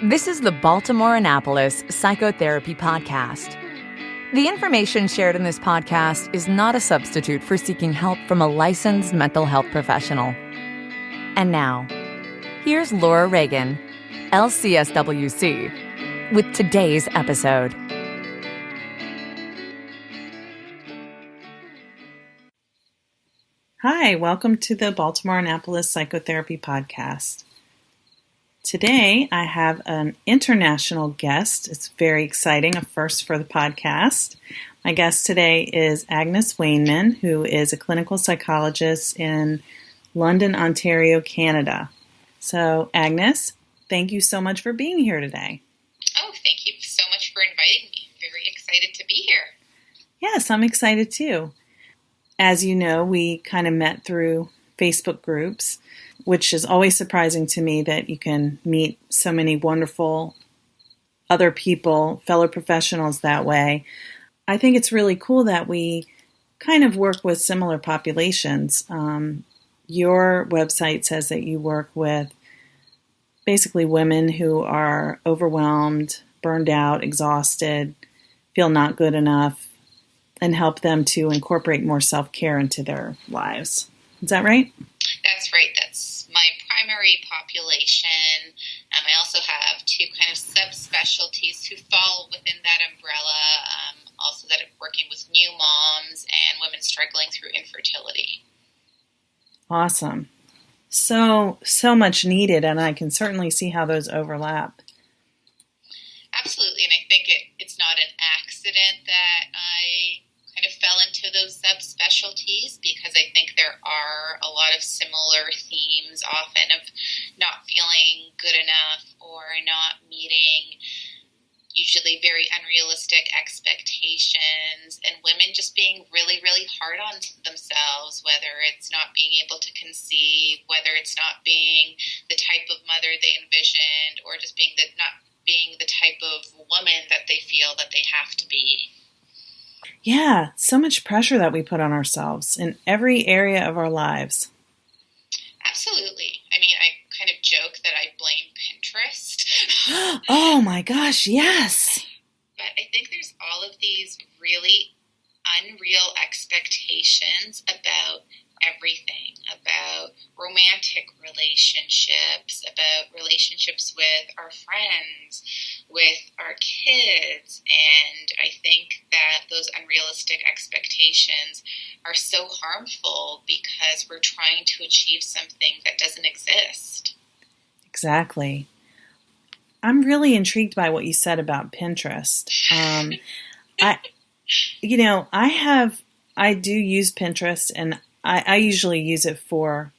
This is the Baltimore Annapolis Psychotherapy Podcast. The information shared in this podcast is not a substitute for seeking help from a licensed mental health professional. And now, here's Laura Reagan, LCSWC, with today's episode. Hi, welcome to the Baltimore Annapolis Psychotherapy Podcast. Today, I have an international guest. It's very exciting, a first for the podcast. My guest today is Agnes Wainman, who is a clinical psychologist in London, Ontario, Canada. So, Agnes, thank you so much for being here today. Oh, thank you so much for inviting me. Very excited to be here. Yes, I'm excited too. As you know, we kind of met through Facebook groups, which is always surprising to me that you can meet so many wonderful other people, fellow professionals that way. I think it's really cool that we kind of work with similar populations. Your website says that you work with basically women who are overwhelmed, burned out, exhausted, feel not good enough, and help them to incorporate more self-care into their lives. Is that right? That's right. That's my primary population. I also have two kind of subspecialties who fall within that umbrella. Also that I'm working with new moms and women struggling through infertility. Awesome. So much needed, and I can certainly see how those overlap. Absolutely, and I think it's not an accident that I kind of fell into those subspecialties because I think there are a lot of similar themes often of not feeling good enough or not meeting usually very unrealistic expectations, and women just being really, really hard on themselves, whether it's not being able to conceive, whether it's not being the type of mother they envisioned, or just not being the type of woman that they feel that they have to be. Yeah, so much pressure that we put on ourselves in every area of our lives. Absolutely. I mean, I kind of joke that I blame Pinterest. Oh my gosh, yes. But I think there's all of these really unreal expectations about everything, about romantic relationships, about relationships with our friends, with our kids. And I think that those unrealistic expectations are so harmful because we're trying to achieve something that doesn't exist. Exactly. I'm really intrigued by what you said about Pinterest. I do use Pinterest, and I usually use it for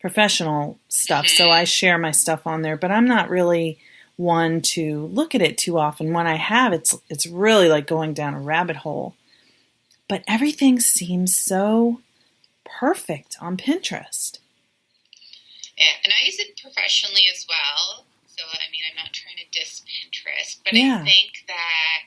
professional stuff. So I share my stuff on there, but I'm not really one to look at it too often. When I have, it's really like going down a rabbit hole. But everything seems so perfect on Pinterest. Yeah, and I use it professionally as well. So, I mean, I'm not trying to diss Pinterest, but Yeah. I think that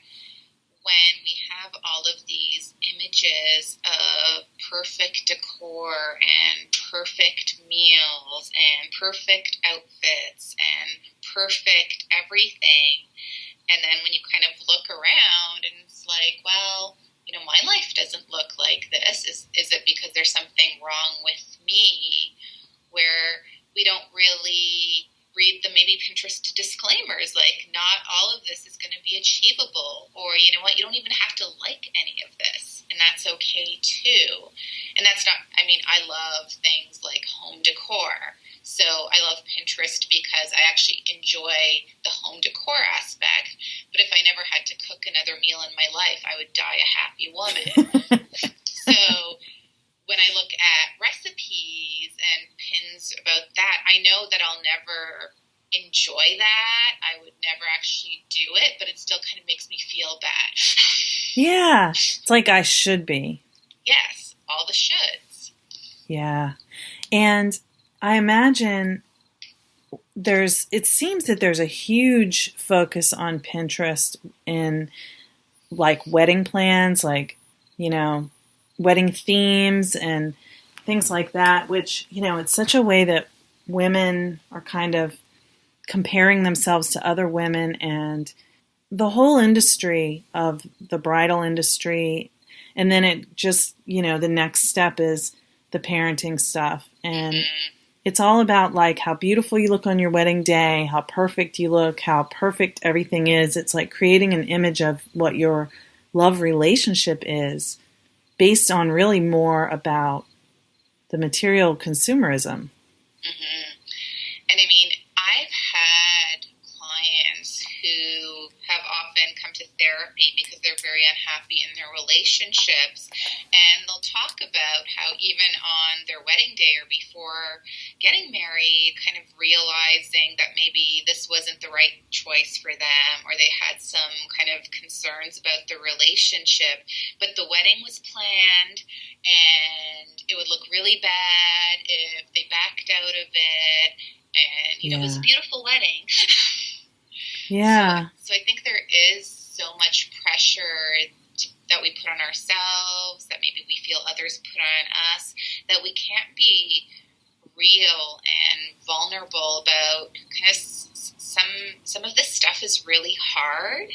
when we have all of these images of perfect decor and perfect meals and perfect outfits and perfect everything, and then when you kind of look around and it's like, well, my life doesn't look like this. Is it because there's something wrong with me? Where we don't really read the maybe Pinterest disclaimers, like not all of this is going to be achievable, or you know what, you don't even have to like any of this, and that's okay too. And that's not, I love things like home decor, so I love Pinterest because I actually enjoy the home decor aspect, but if I never had to cook another meal in my life, I would die a happy woman. So when I look at recipes and pins about that, I know that I'll never enjoy that. I would never actually do it, but it still kind of makes me feel bad. Yeah, it's like I should be. Yes, all the shoulds. Yeah, and I imagine it seems that there's a huge focus on Pinterest in like wedding plans, like, wedding themes and things like that, which, it's such a way that women are kind of comparing themselves to other women, and the whole industry of the bridal industry. And then it just, the next step is the parenting stuff. And it's all about like how beautiful you look on your wedding day, how perfect you look, how perfect everything is. It's like creating an image of what your love relationship is based on really more about the material consumerism. Mm-hmm. And I mean, I've had clients who have often come to therapy because they're very unhappy in their relationships, and they'll talk about how even on their wedding day or before getting married, kind of realizing that maybe this wasn't the right choice for them, or they had some kind of concerns about the relationship, but the wedding was planned and it would look really bad if they backed out of it. And, it was a beautiful wedding. Yeah. So I think there is so much pressure that we put on ourselves, that maybe we feel others put on us, that we can't be real and vulnerable about kind of some of this stuff is really hard.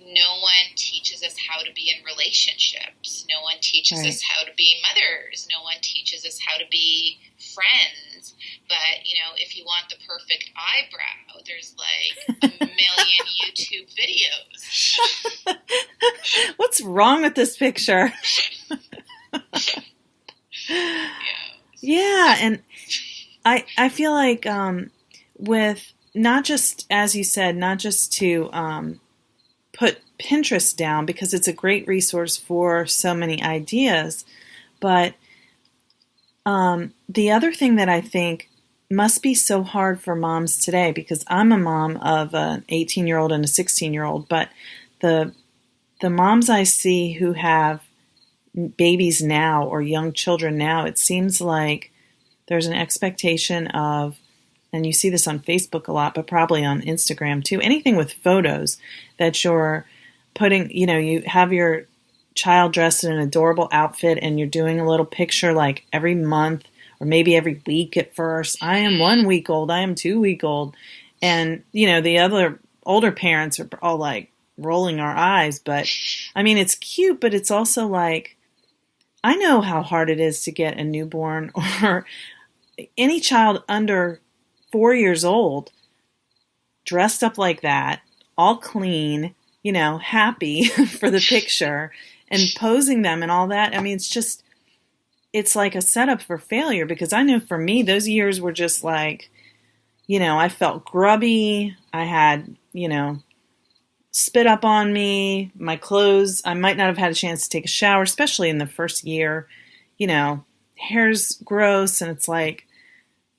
No one teaches us how to be in relationships. No one teaches us how to be mothers. No one teaches us how to be friends. But, if you want the perfect eyebrow, there's like a million YouTube videos. What's wrong with this picture? Yeah. And I feel like with not just, as you said, not just to put Pinterest down, because it's a great resource for so many ideas, but the other thing that I think must be so hard for moms today, because I'm a mom of an 18-year-old and a 16-year-old, but the moms I see who have babies now or young children now, it seems like there's an expectation of, and you see this on Facebook a lot, but probably on Instagram too, anything with photos that you're putting, you have your child dressed in an adorable outfit and you're doing a little picture like every month or maybe every week at first. I am 1 week old. I am 2 week old. And, the other older parents are all like rolling our eyes. But I mean, it's cute, but it's also like, I know how hard it is to get a newborn or any child under 4 years old dressed up like that, all clean, happy for the picture and posing them and all that. I mean, it's like a setup for failure, because I know for me, those years were just like, I felt grubby. I had, spit up on me, my clothes. I might not have had a chance to take a shower, especially in the first year, hair's gross. And it's like,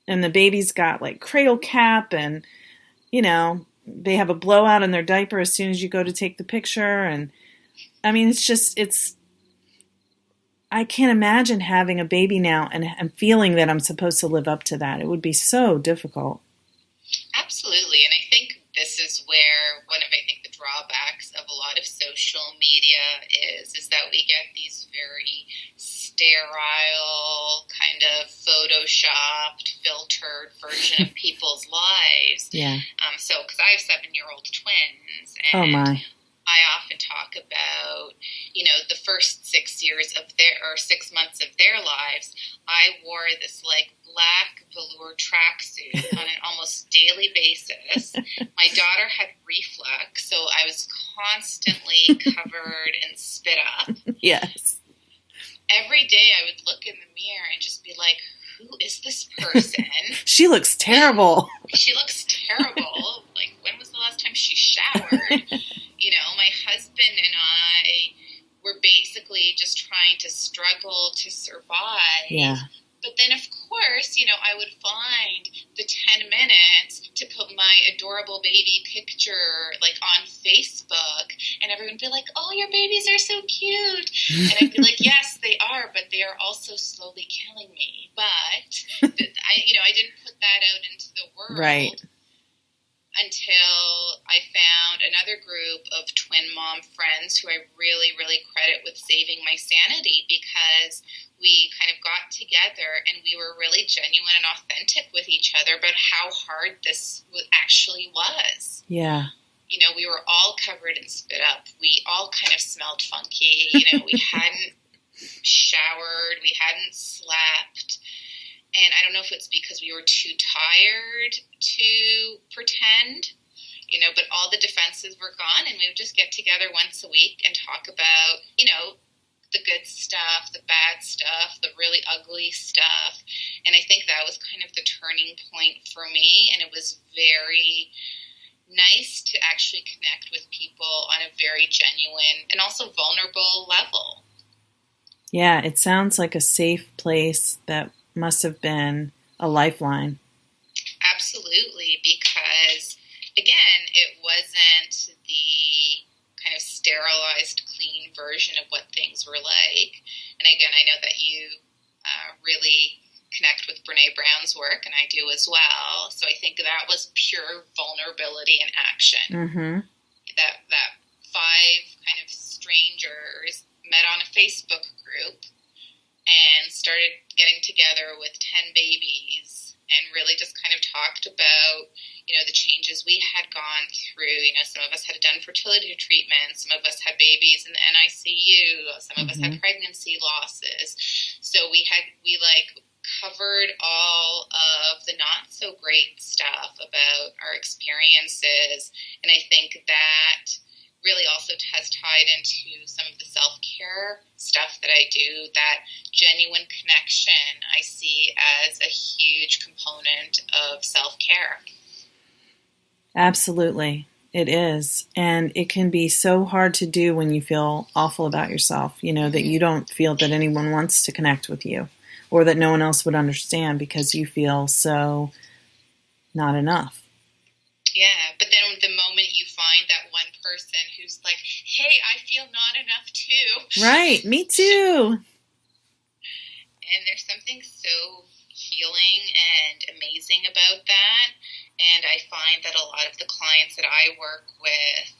and the baby's got like cradle cap and, they have a blowout in their diaper as soon as you go to take the picture. And I mean, I can't imagine having a baby now and feeling that I'm supposed to live up to that. It would be so difficult. Absolutely. And I think this is where one of, the drawbacks of a lot of social media is that we get these very sterile, kind of photoshopped, filtered version of people's lives. Yeah. So, because I have 7-year-old twins, and oh my. I often talk about, the first 6 years of 6 months of their lives, I wore this like black velour tracksuit on an almost daily basis. My daughter had reflux, so I was constantly covered in spit up. Yes. Every day I would look in the mirror and just be like, who is this person? She looks terrible. She looks terrible. Like, when was the last time she showered? My husband and I were basically just trying to struggle to survive. Yeah. But then, of course, I would find the 10 minutes to put my adorable baby picture, like, on Facebook, and everyone would be like, oh, your babies are so cute. And I'd be like, yes, they are, but they are also slowly killing me. But, I didn't put that out into the world. Right. until I found another group of twin mom friends who I really, really credit with saving my sanity, because we kind of got together and we were really genuine and authentic with each other about how hard this actually was. Yeah. You know, we were all covered in spit up. We all kind of smelled funky. You know, we hadn't showered. We hadn't slept. And I don't know if it's because we were too tired to pretend, you know, but all the defenses were gone, and we would just get together once a week and talk about, you know, the good stuff, the bad stuff, the really ugly stuff. And I think that was kind of the turning point for me, and it was very nice to actually connect with people on a very genuine and also vulnerable level. Yeah, it sounds like a safe place that must have been a lifeline. Absolutely, because, again, it wasn't the kind of sterilized, clean version of what things were like. And again, I know that you really connect with Brene Brown's work, and I do as well. So I think that was pure vulnerability in action. Mm-hmm. That 5 kind of strangers met on a Facebook group and started getting together with 10 babies and really just kind of talked about, you know, the changes we had gone through. You know, some of us had done fertility treatment, some of us had babies in the NICU, some of us had pregnancy losses. So we covered all of the not so great stuff about our experiences. And I think that really also has tied into some of the self-care stuff that I do. That genuine connection I see as a huge component of self-care. Absolutely. It is. And it can be so hard to do when you feel awful about yourself, you know, that you don't feel that anyone wants to connect with you, or that no one else would understand because you feel so not enough. Yeah, but then the moment you find that one person who's like, hey, I feel not enough too. Right, me too. And there's something so healing and amazing about that. And I find that a lot of the clients that I work with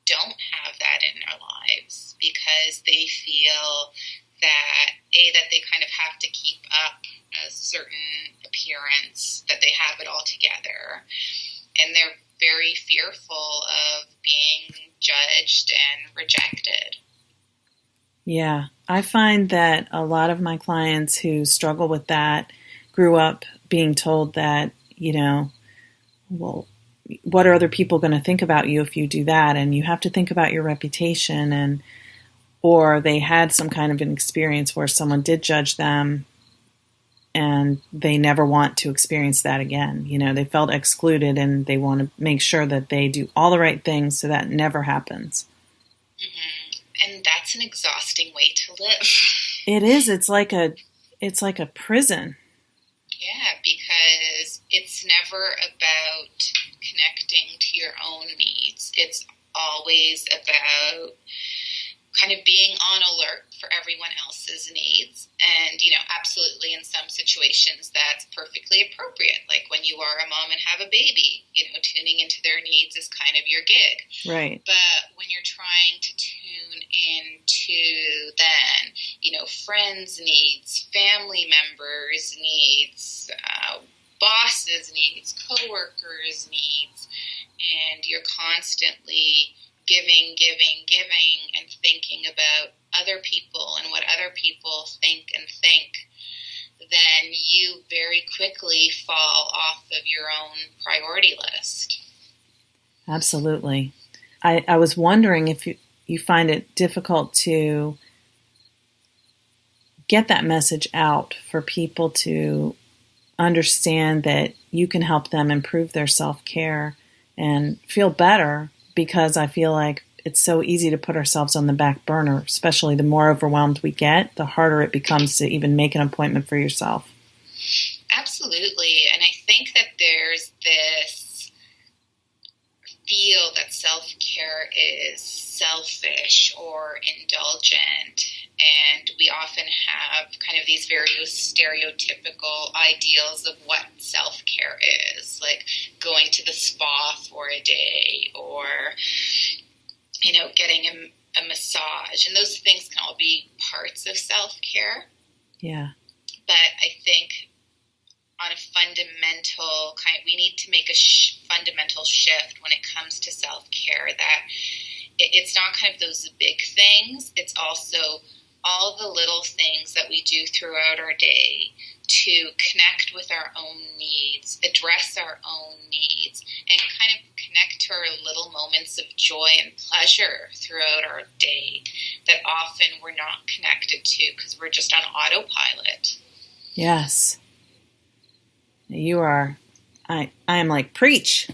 don't have that in their lives, because they feel that, that they kind of have to keep up a certain appearance, that they have it all together. And they're very fearful of being judged and rejected. Yeah, I find that a lot of my clients who struggle with that grew up being told that, you know, well, what are other people going to think about you if you do that? And you have to think about your reputation, or they had some kind of an experience where someone did judge them, and they never want to experience that again. You know, they felt excluded, and they want to make sure that they do all the right things so that never happens. Mm-hmm. And that's an exhausting way to live. It is. It's like a prison. Yeah, because it's never about connecting to your own needs. It's always about kind of being on alert for everyone else's needs. And, you know, absolutely in some situations that's perfectly appropriate. Like when you are a mom and have a baby, you know, tuning into their needs is kind of your gig. Right. But when you're trying to tune into then, you know, friends' needs, family members' needs, bosses' needs, coworkers' needs, and you're constantly giving, and thinking about other people and what other people think, then you very quickly fall off of your own priority list. Absolutely. I was wondering if you find it difficult to get that message out for people to understand that you can help them improve their self-care and feel better, because I feel like it's so easy to put ourselves on the back burner, especially the more overwhelmed we get, the harder it becomes to even make an appointment for yourself. Absolutely. And I think that there's this feel that self-care is selfish or indulgent, and we often have kind of these very stereotypical ideals of what self-care is, like going to the spa for a day, or getting a massage, and those things can all be parts of self-care. Yeah. But I think on a fundamental we need to make a fundamental shift when it comes to self-care, that it's not kind of those big things. It's also all the little things that we do throughout our day to connect with our own needs, address our own needs, and kind of connect to our little moments of joy and pleasure throughout our day that often we're not connected to because we're just on autopilot. Yes. You are, I am like, preach.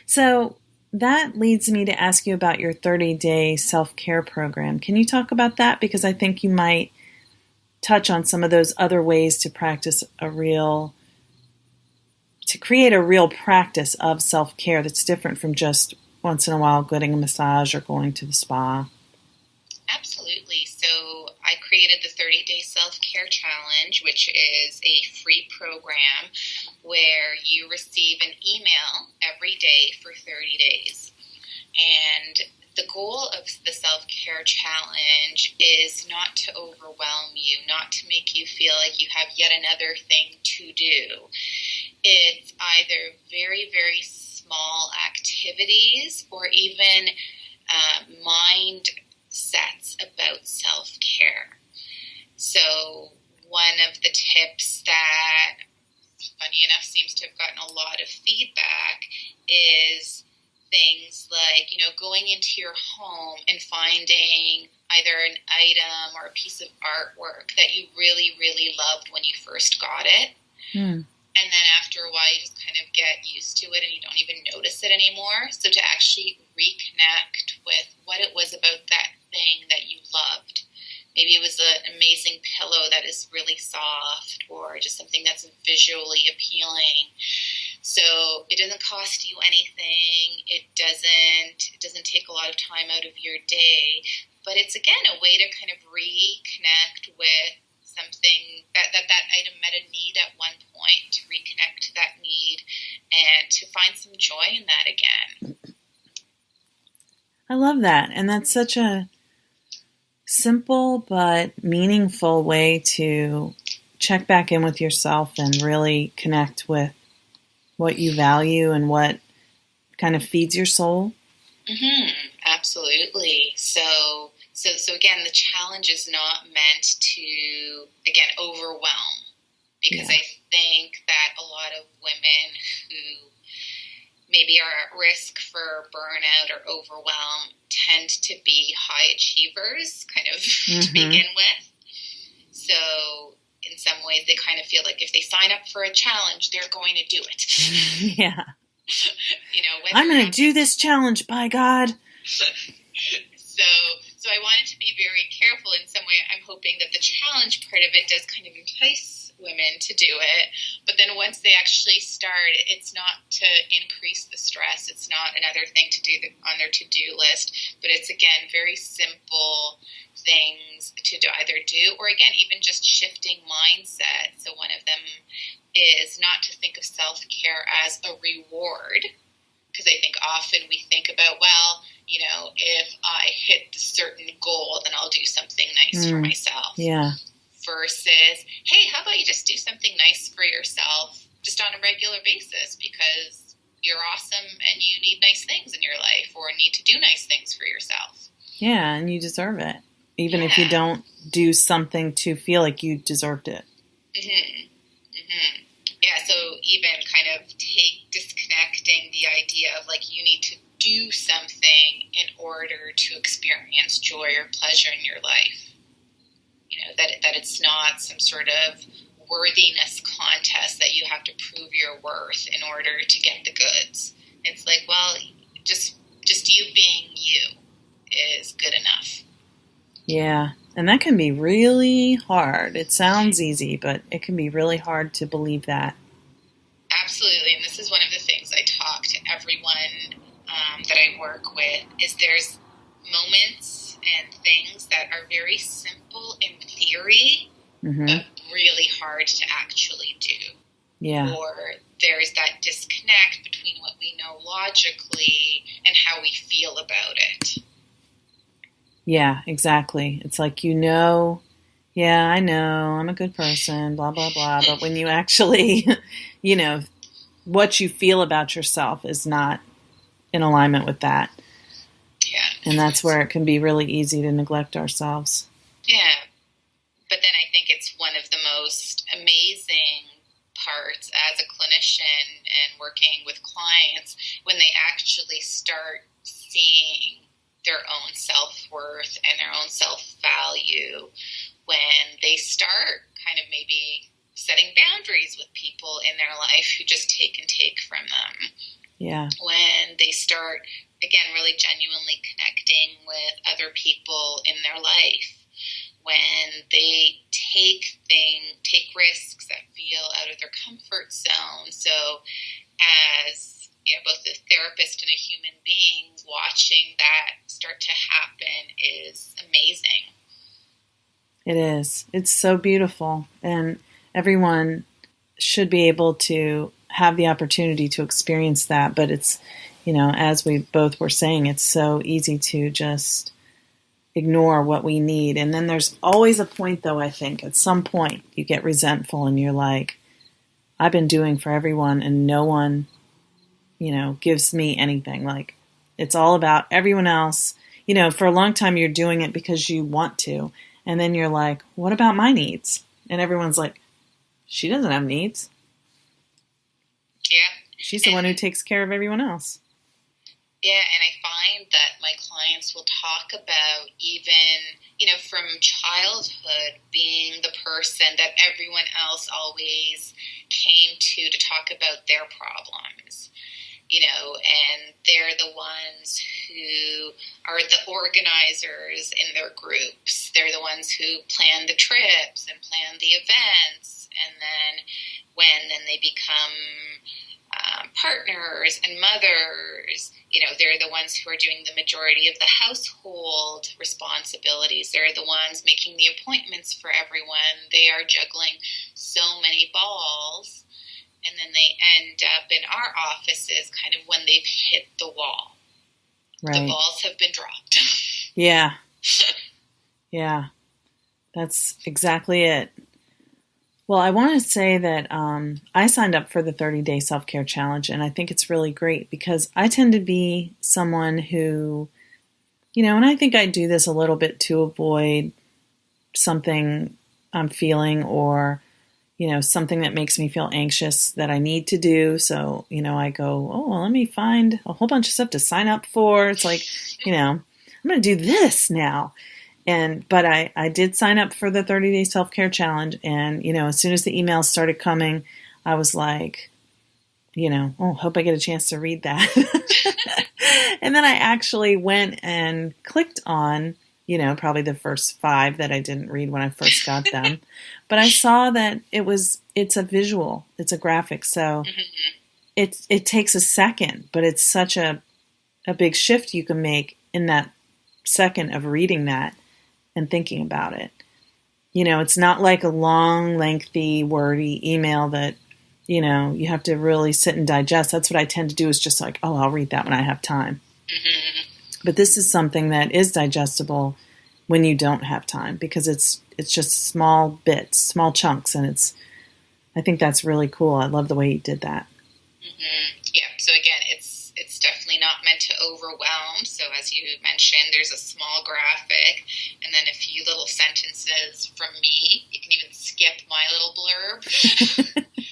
So that leads me to ask you about your 30-day self-care program. Can you talk about that? Because I think you might touch on some of those other ways to practice to create a real practice of self-care that's different from just once in a while getting a massage or going to the spa. Absolutely. So I created the 30-day self-care challenge, which is a free program where you receive an email every day for 30 days. And the goal of the self-care challenge is not to overwhelm you, not to make you feel like you have yet another thing to do. It's either very, very small activities or even mindsets about self-care. So one of the tips that, funny enough, seems to have gotten a lot of feedback is things like, going into your home and finding either an item or a piece of artwork that you really, really loved when you first got it. And then after a while, you just kind of get used to it and you don't even notice it anymore. So to actually reconnect with what it was about that thing that you loved. Maybe it was an amazing pillow that is really soft, or just something that's visually appealing. So it doesn't cost you anything. It doesn't take a lot of time out of your day. But it's, again, a way to kind of reconnect with something that item met a need at one point, to reconnect to that need and to find some joy in that again. I love that. And that's such a simple but meaningful way to check back in with yourself and really connect with what you value and what kind of feeds your soul. Mm-hmm. Absolutely. So again, the challenge is not meant to, again, overwhelm, because I think that a lot of women who maybe are at risk for burnout or overwhelm tend to be high achievers, kind of to begin with. So in some ways, they kind of feel like if they sign up for a challenge, they're going to do it. Yeah. I'm going to do this challenge, by God. So I wanted to be very careful. In some way, I'm hoping that the challenge part of it does kind of entice women to do it. But then once they actually start, it's not to increase the stress. It's not another thing to do on their to-do list. But it's, again, very simple things to either do, or, again, even just shifting mindset. So one of them is not to think of self-care as a reward, because I think often we think about, well, if I hit a certain goal, then I'll do something nice for myself. Yeah. Versus, hey, how about you just do something nice for yourself just on a regular basis, because you're awesome and you need nice things in your life, or need to do nice things for yourself. Yeah, and you deserve it, even if you don't do something to feel like you deserved it. Mm-hmm. Mm-hmm. Yeah, so even kind of disconnecting the idea of, like, you need to do something in order to experience joy or pleasure in your life. That it's not some sort of worthiness contest that you have to prove your worth in order to get the goods. It's like, well, just you being you is good enough. Yeah, and that can be really hard. It sounds easy, but it can be really hard to believe that. Absolutely. absolutely. And this is one of the things I talk to everyone that I work with, is there's moments and things that are very simple in theory, but really hard to actually do. Yeah. Or there's that disconnect between what we know logically and how we feel about it. Yeah, exactly. It's like, yeah, I know, I'm a good person, blah, blah, blah. But when you actually, what you feel about yourself is not in alignment with that. Yeah. And that's where it can be really easy to neglect ourselves. Yeah. But then I think it's one of the most amazing parts as a clinician and working with clients when they actually start seeing their own self-worth and their own self-value, when they start kind of maybe setting boundaries with people in their life who just take from them. Yeah. When they start, again, really genuinely connecting with other people in their life. When they take risks that feel out of their comfort zone. So as both a therapist and a human being, watching that start to happen is amazing. It is. It's so beautiful. And everyone should be able to have the opportunity to experience that. But it's, as we both were saying, it's so easy to just ignore what we need. And then there's always a point, though, I think, at some point you get resentful and you're like, I've been doing for everyone and no one, gives me anything. Like, it's all about everyone else. For a long time you're doing it because you want to. And then you're like, what about my needs? And everyone's like, she doesn't have needs. Yeah. She's the one who takes care of everyone else. Yeah, and I find that my clients will talk about even, from childhood being the person that everyone else always came to talk about their problems. And they're the ones who are the organizers in their groups. They're the ones who plan the trips and plan the events. And then when they become partners and mothers, they're the ones who are doing the majority of the household responsibilities. They're the ones making the appointments for everyone. They are juggling so many balls. And then they end up in our offices kind of when they've hit the wall. Right. The balls have been dropped. Yeah. Yeah. That's exactly it. Well, I want to say that I signed up for the 30-day self-care challenge, and I think it's really great because I tend to be someone who, and I think I do this a little bit to avoid something I'm feeling or something that makes me feel anxious that I need to do. So, I go, well, let me find a whole bunch of stuff to sign up for. It's like, I'm going to do this now. But I did sign up for the 30-day self-care challenge. And, as soon as the emails started coming, I was like, hope I get a chance to read that. And then I actually went and clicked on, probably the first 5 that I didn't read when I first got them. But I saw that it's a visual, it's a graphic. So it takes a second, but it's such a big shift you can make in that second of reading that and thinking about it. It's not like a long, lengthy, wordy email that, you have to really sit and digest. That's what I tend to do is just like, I'll read that when I have time. Mm-hmm. But this is something that is digestible when you don't have time because it's just small bits, small chunks. And I think that's really cool. I love the way you did that. Mm-hmm. Yeah. So again, it's definitely not meant to overwhelm. So as you mentioned, there's a small graphic and then a few little sentences from me. You can even skip my little blurb.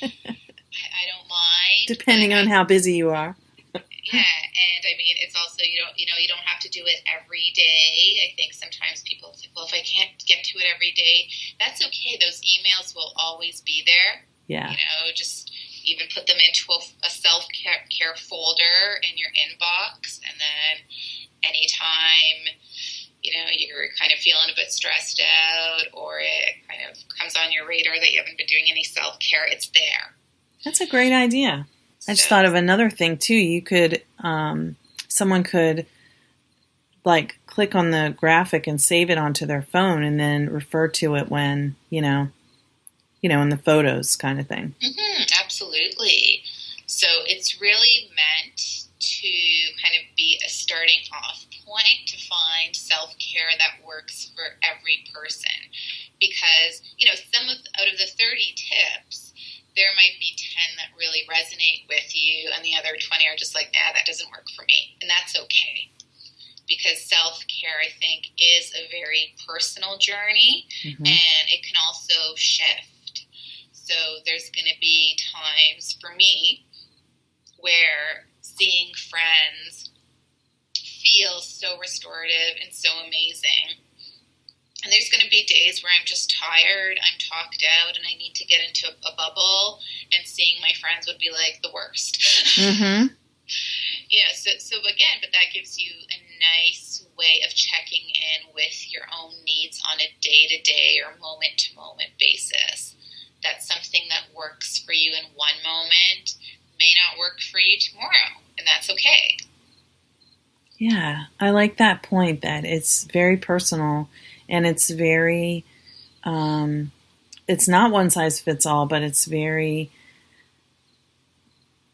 I don't mind. Depending on how busy you are. Yeah, and I mean, it's also, you don't have to do it every day. I think sometimes people think, well, if I can't get to it every day, that's okay. Those emails will always be there. Yeah. Just even put them into a self-care folder in your inbox, and then anytime, you're kind of feeling a bit stressed out or it kind of comes on your radar that you haven't been doing any self-care, it's there. That's a great idea. I just thought of another thing too. You could, someone could like click on the graphic and save it onto their phone and then refer to it when, in the photos kind of thing. Absolutely. So it's really meant to kind of be a starting off point to find self-care that works for every person. Because, out of the 30 tips, there might be 10 that really resonate with you, and the other 20 are just like, that doesn't work for me. And that's okay. Because self-care, I think, is a very personal journey, and it can also shift. So there's going to be times for me where seeing friends feels so restorative and so amazing. And there's going to be days where I'm just tired, I'm talked out, and I need to get into a bubble, and seeing my friends would be like the worst. So again, but that gives you a nice way of checking in with your own needs on a day-to-day or moment-to-moment basis. That's something that works for you in one moment may not work for you tomorrow, and that's okay. Yeah, I like that point that it's very personal, and it's very, it's not one size fits all, but it's very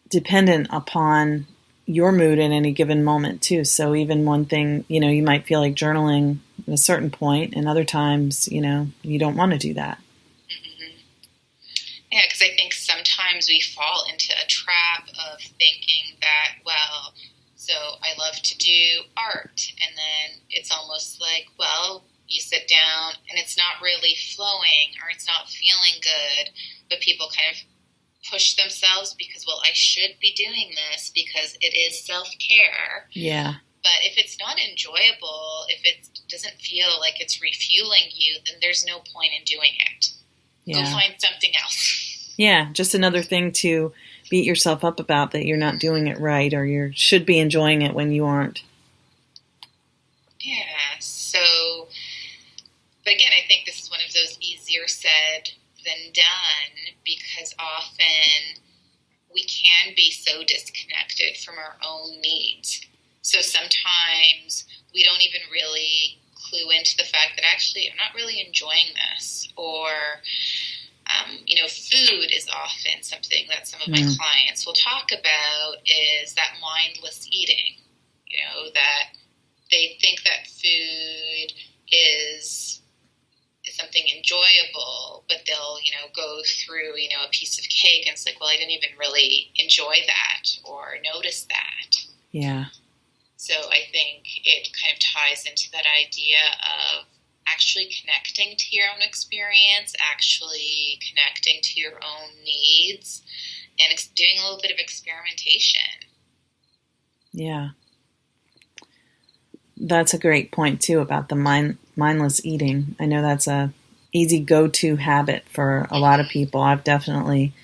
dependent upon your mood at any given moment too. So even one thing, you might feel like journaling at a certain point, and other times, you don't want to do that. Yeah, because I think sometimes we fall into a trap of thinking that, so I love to do art, and then it's almost like, you sit down and it's not really flowing or it's not feeling good, but people kind of push themselves because, I should be doing this because it is self-care. Yeah. But if it's not enjoyable, if it doesn't feel like it's refueling you, then there's no point in doing it. Yeah. Go find something else. Yeah, just another thing to beat yourself up about, that you're not doing it right, or you should be enjoying it when you aren't. Yeah, but again, I think this is one of those easier said than done, because often we can be so disconnected from our own needs. So sometimes we don't even really clue into the fact that actually I'm not really enjoying this, or food is often something that some of my clients will talk about, is that mindless eating, that they think that food is something enjoyable, but they'll, go through, a piece of cake and it's like, I didn't even really enjoy that or notice that. Yeah. So I think it kind of ties into that idea of actually connecting to your own experience, actually connecting to your own needs, and doing a little bit of experimentation. Yeah. That's a great point, too, about the mindless eating. I know that's a easy go-to habit for a lot of people. I've definitely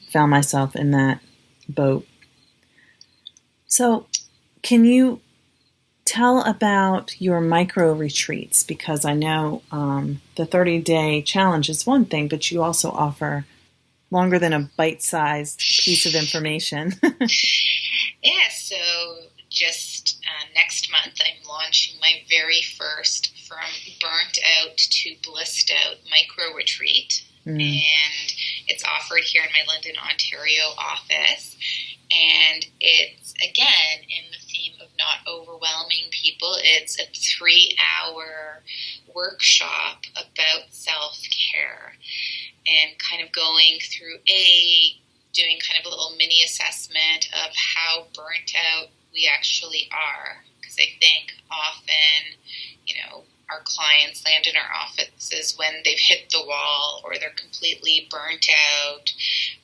found myself in that boat. So can you tell about your micro retreats? Because I know the 30-day challenge is one thing, but you also offer longer than a bite-sized piece of information. Yeah, so just next month I'm launching my very first From Burnt Out to Blissed Out micro retreat. And it's offered here in my London, Ontario office. And it's, again, in the theme of not overwhelming people. It's a 3-hour workshop about self-care and kind of going through doing kind of a little mini assessment of how burnt out we actually are. Because I think often, our clients land in our offices when they've hit the wall or they're completely burnt out,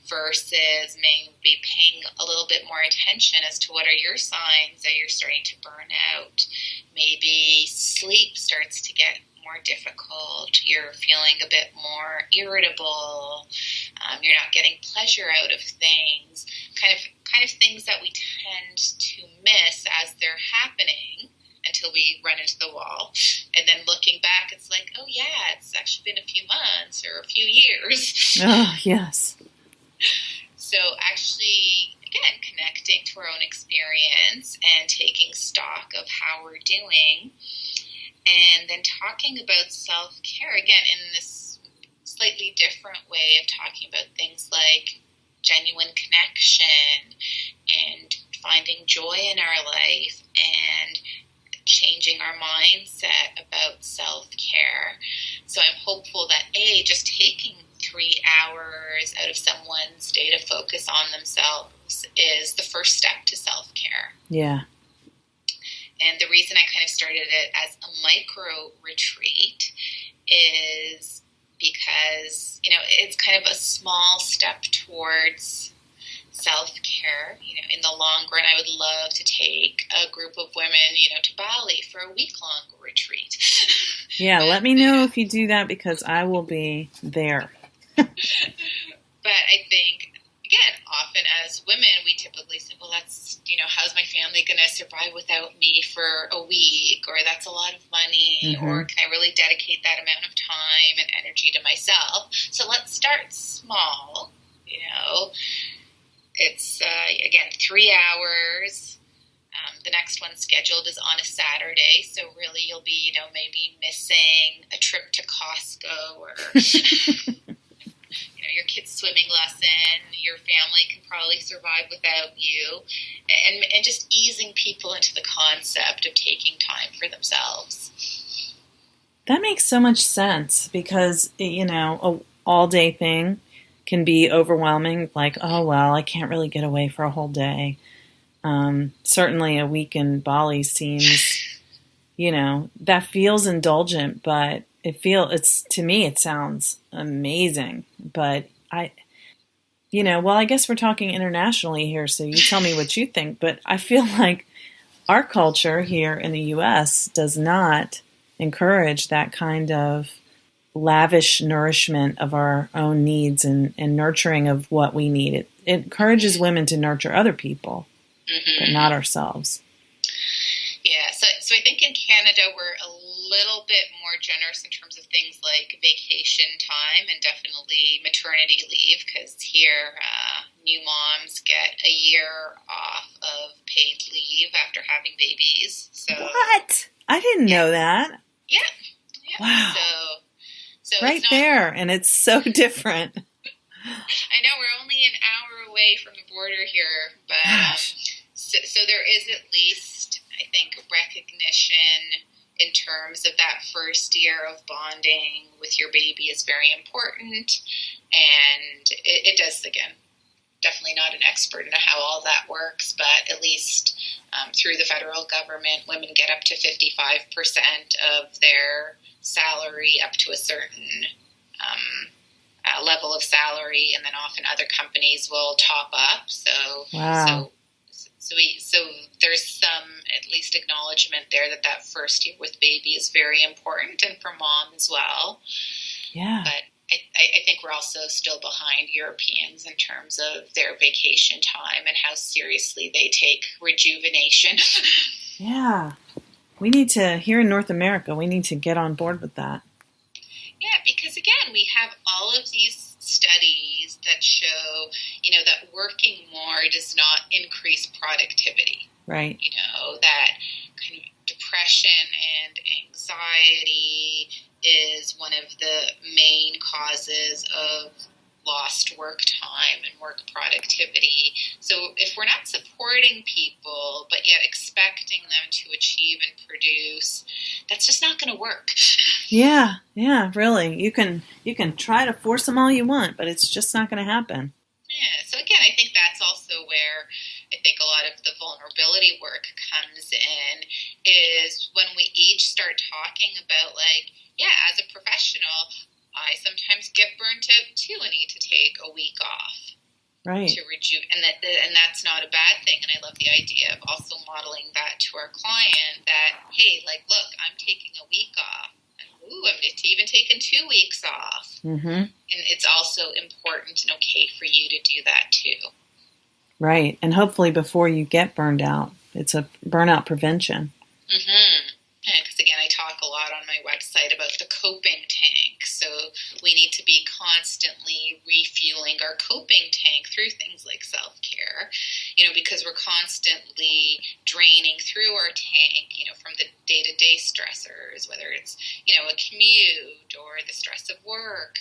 versus maybe paying a little bit more attention as to what are your signs that you're starting to burn out. Maybe sleep starts to get more difficult, you're feeling a bit more irritable, you're not getting pleasure out of things, kind of things that we tend to miss as they're happening until we run into the wall. And then looking back, it's like, oh yeah, it's actually been a few months or a few years. Oh, yes. So actually again, connecting to our own experience and taking stock of how we're doing, and then talking about self-care, again, in this slightly different way of talking about things like genuine connection and finding joy in our life and changing our mindset about self-care. So I'm hopeful that, just taking 3 hours out of someone's day to focus on themselves is the first step to self-care. Yeah. And the reason I kind of started it as a micro retreat is because, it's kind of a small step towards self-care. In the long run, I would love to take a group of women, to Bali for a week-long retreat. Yeah, let me know if you do that, because I will be there. But I think, again, often as women, we typically say, well, that's, how's my family going to survive without me for a week? Or that's a lot of money. Mm-hmm. Or can I really dedicate that amount of time and energy to myself? So let's start small. It's, again, 3 hours. The next one scheduled is on a Saturday. So really you'll be, maybe missing a trip to Costco or... your kid's swimming lesson, your family can probably survive without you, and just easing people into the concept of taking time for themselves. That makes so much sense, because, a all-day thing can be overwhelming, like, oh, well, I can't really get away for a whole day. Certainly a week in Bali seems, that feels indulgent, but to me, it sounds amazing. But I guess we're talking internationally here, so you tell me what you think. But I feel like our culture here in the U.S. does not encourage that kind of lavish nourishment of our own needs and nurturing of what we need. It encourages women to nurture other people, but not ourselves. Yeah, so I think in Canada we're a little bit more generous in terms of things like vacation time and definitely maternity leave, because here new moms get a year off of paid leave after having babies. So what? I didn't know that. Yeah. Wow. So right there, and it's so different. I know, we're only an hour away from the border here, but so there is at least, I think, recognition in terms of that first year of bonding with your baby is very important. And it does, again, definitely not an expert in how all that works, but at least through the federal government, women get up to 55% of their salary, up to a certain level of salary, and then often other companies will top up. Wow. So there's some, at least, acknowledgement there that first year with baby is very important, and for mom as well. Yeah. But I think we're also still behind Europeans in terms of their vacation time and how seriously they take rejuvenation. Yeah. We need to, here in North America, we need to get on board with that. Yeah, because again, we have all of these studies that show, that working more does not increase productivity. Right. That kind of depression and anxiety is one of the main causes of lost work time and work productivity. So if we're not supporting people, but yet expecting them to achieve and produce, that's just not going to work. Yeah, really. You can try to force them all you want, but it's just not going to happen. Yeah, so again, I think that's also where I think a lot of the vulnerability work comes in, is when we each start talking about, like, as a professional, I sometimes get burnt out too and need to take a week off. Right. To and that's not a bad thing. And I love the idea of also modeling that to our client, that, hey, like, look, I'm taking a week off. I'm even taking 2 weeks off. Mm-hmm. And it's also important and okay for you to do that too. Right. And hopefully before you get burned out, it's a burnout prevention. Mm-hmm. Because again, I talk a lot on my website about the coping tank. So we need to be constantly refueling our coping tank through things like self-care. self-care, because we're constantly draining through our tank, from the day-to-day stressors, whether it's, a commute or the stress of work.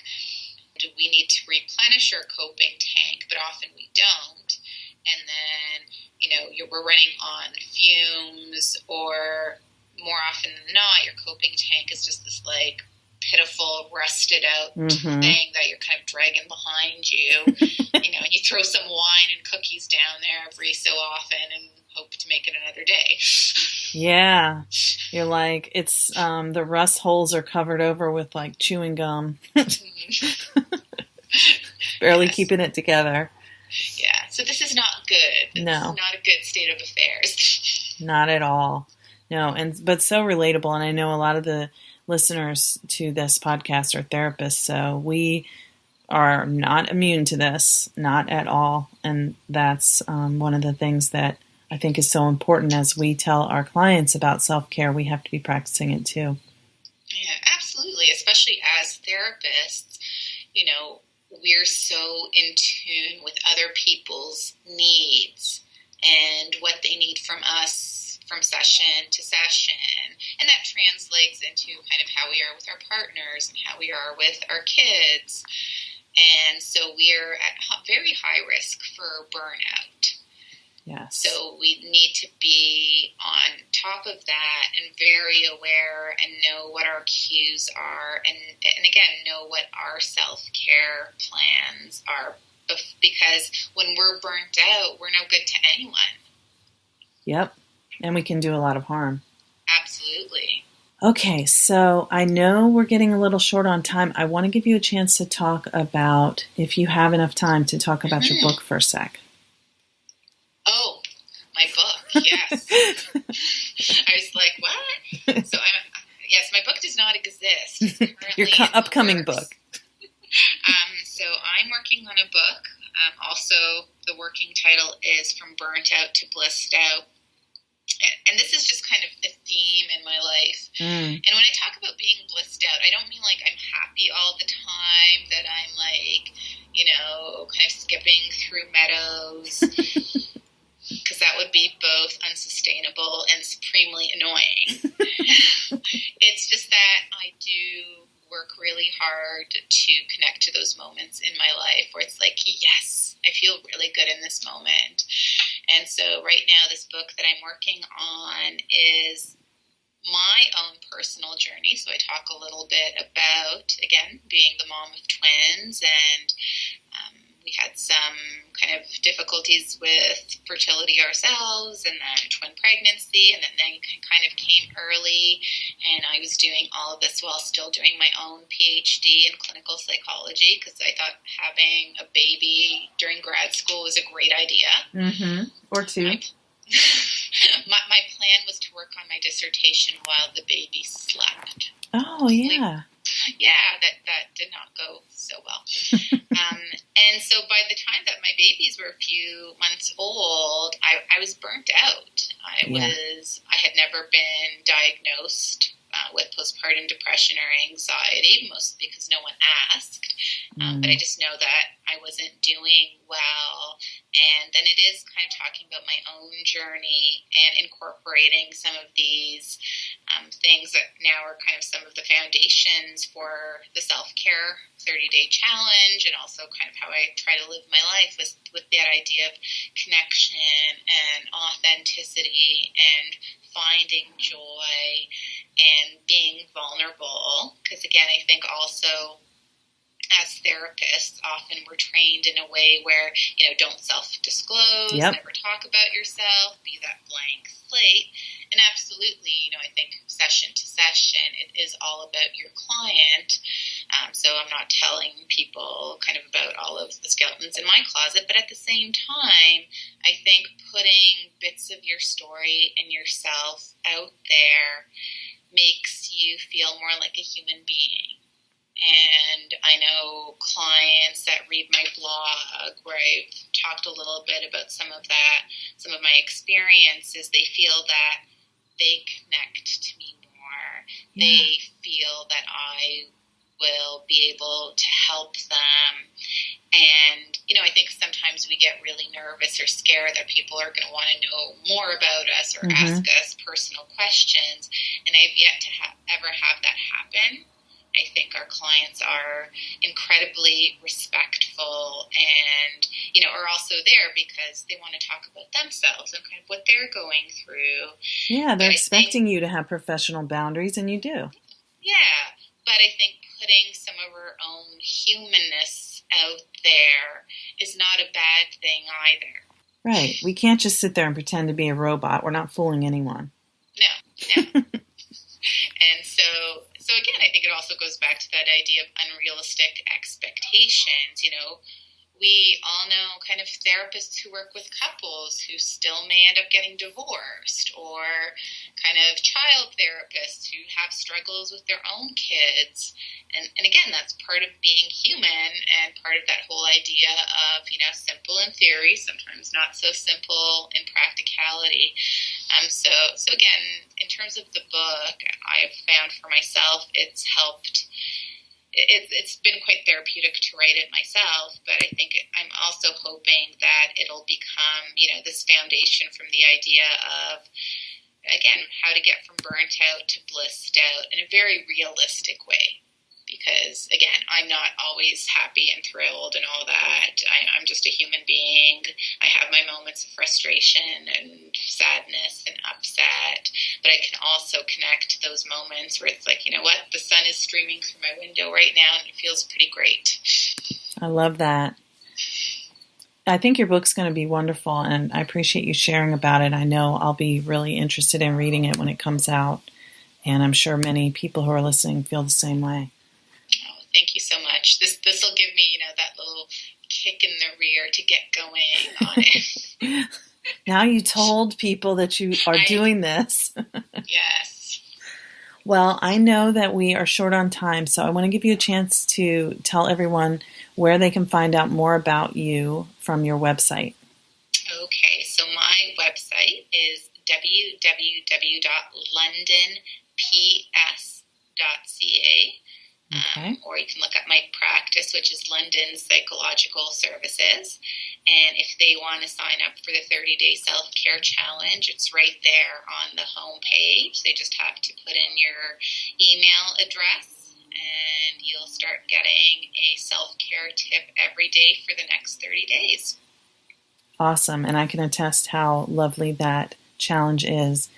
Do we need to replenish our coping tank? But often we don't. And then, we're running on fumes, or more often than not, your coping tank is just this like pitiful, rusted out thing that you're kind of dragging behind you, and you throw some wine and cookies down there every so often and hope to make it another day. Yeah. You're like, it's, the rust holes are covered over with like chewing gum. Barely keeping it together. Yeah. So this is not good. This is not a good state of affairs. Not at all. No. But so relatable. And I know a lot of the listeners to this podcast are therapists, so we are not immune to this, not at all. And that's one of the things that I think is so important. As we tell our clients about self-care, we have to be practicing it too. Yeah, absolutely. Especially as therapists, we're so in tune with other people's needs and what they need from us from session to session. And that translates into kind of how we are with our partners and how we are with our kids. And so we're at very high risk for burnout. Yes. So we need to be on top of that and very aware and know what our cues are, and again, know what our self-care plans are, because when we're burnt out, we're no good to anyone. Yep. And we can do a lot of harm. Absolutely. Okay, so I know we're getting a little short on time. I want to give you a chance to talk about, if you have enough time, to talk about your book for a sec. Oh, my book, yes. I was like, what? So, yes, my book does not exist. It's currently your upcoming book. So I'm working on a book. Also, the working title is From Burnt Out to Blissed Out. And this is just kind of a theme in my life. And when I talk about being blissed out, I don't mean like I'm happy all the time, that I'm like, kind of skipping through meadows, because that would be both unsustainable and supremely annoying. It's just that I do work really hard to connect to those moments in my life where it's like, yes, I feel really good in this moment. And so right now, this book that I'm working on is my own personal journey. So I talk a little bit about, again, being the mom of twins, and we had some kind of difficulties with fertility ourselves, and then twin pregnancy, and then kind of came early, and I was doing all of this while still doing my own PhD in clinical psychology, because I thought having a baby during grad school was a great idea. Or two. My plan was to work on my dissertation while the baby slept. Oh, yeah. Yeah, that did not go so well. And so by the time that my babies were a few months old, I was burnt out. I had never been diagnosed with postpartum depression or anxiety, mostly because no one asked. But I just know that I wasn't doing well. And then it is kind of talking about my own journey and incorporating some of these things that now are kind of some of the foundations for the self-care 30-day challenge, and also kind of how I try to live my life with that idea of connection and authenticity and finding joy and being vulnerable. Because again, I think also as therapists, often we're trained in a way where, don't self-disclose, never talk about yourself, be that blank slate. And absolutely, I think session to session, it is all about your client. So I'm not telling people kind of about all of the skeletons in my closet, but at the same time, I think putting bits of your story and yourself out there makes you feel more like a human being. And I know clients that read my blog where I've talked a little bit about some of my experiences. They feel that they connect to me more. Yeah. They feel that I will be able to help them. And, I think sometimes we get really nervous or scared that people are going to want to know more about us or ask us personal questions. And I've yet to ever have that happen. I think our clients are incredibly respectful and, are also there because they want to talk about themselves and kind of what they're going through. Yeah, they're expecting you to have professional boundaries, and you do. Yeah, but I think putting some of our own humanness out there is not a bad thing either. Right. We can't just sit there and pretend to be a robot. We're not fooling anyone. No. And so again, I think it also goes back to that idea of unrealistic expectations. We all know kind of therapists who work with couples who still may end up getting divorced, or kind of child therapists who have struggles with their own kids. And again, that's part of being human and part of that whole idea of, simple in theory, sometimes not so simple in practicality. So again, in terms of the book, I have found for myself it's helped. It's been quite therapeutic to write it myself, but I think I'm also hoping that it'll become, this foundation from the idea of, again, how to get from burnt out to blissed out in a very realistic way. Because, again, I'm not always happy and thrilled and all that. I'm just a human being. I have my moments of frustration and sadness and upset. But I can also connect to those moments where it's like, the sun is streaming through my window right now and it feels pretty great. I love that. I think your book's going to be wonderful, and I appreciate you sharing about it. I know I'll be really interested in reading it when it comes out, and I'm sure many people who are listening feel the same way. Thank you so much. This will give me, that little kick in the rear to get going on it. Now you told people that you are doing this. Yes. Well, I know that we are short on time, so I want to give you a chance to tell everyone where they can find out more about you from your website. Okay, so my website is www.londonps.ca. Okay. Or you can look up my practice, which is London Psychological Services. And if they want to sign up for the 30-day self-care challenge, it's right there on the home page. They just have to put in your email address, and you'll start getting a self-care tip every day for the next 30 days. Awesome. And I can attest how lovely that challenge is.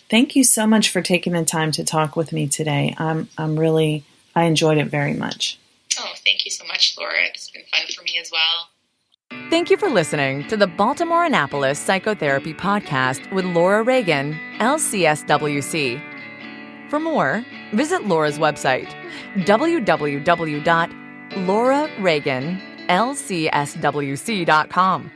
Thank you so much for taking the time to talk with me today. I enjoyed it very much. Oh, thank you so much, Laura. It's been fun for me as well. Thank you for listening to the Baltimore Annapolis Psychotherapy Podcast with Laura Reagan, LCSWC. For more, visit Laura's website, www.laurareaganlcswc.com.